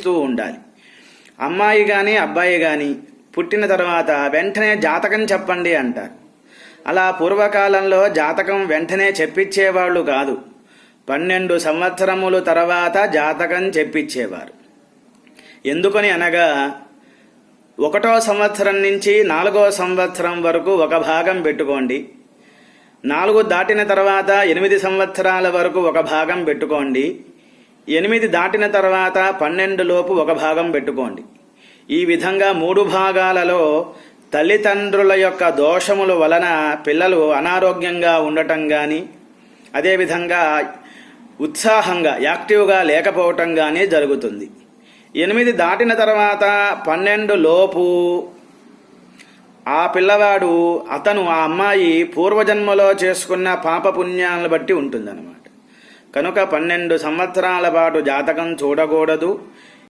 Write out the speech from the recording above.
గమనిస్తూ ఉండాలి. అమ్మాయి కానీ అబ్బాయి కానీ పుట్టిన తర్వాత వెంటనే జాతకం చెప్పండి అంటారు. అలా పూర్వకాలంలో జాతకం వెంటనే చెప్పించేవాళ్ళు కాదు. 12 సంవత్సరముల తర్వాత జాతకం చెప్పించేవారు. ఎందుకని అనగా 1వ సంవత్సరం నుంచి 4వ సంవత్సరం వరకు ఒక భాగం పెట్టుకోండి, 4 దాటిన తర్వాత 8 సంవత్సరాల వరకు ఒక భాగం పెట్టుకోండి, 8 దాటిన తర్వాత 12 లోపు ఒక భాగం పెట్టుకోండి. ఈ విధంగా 3 భాగాలలో తల్లిదండ్రుల యొక్క దోషముల వలన పిల్లలు అనారోగ్యంగా ఉండటం కానీ, అదేవిధంగా ఉత్సాహంగా యాక్టివ్గా లేకపోవటం కానీ జరుగుతుంది. 8 దాటిన తర్వాత 12 లోపు ఆ పిల్లవాడు ఆ అమ్మాయి పూర్వజన్మలో చేసుకున్న పాపపుణ్యాలను బట్టి ఉంటుందన్నమాట. కనుక 12 సంవత్సరాల పాటు జాతకం చూడకూడదు.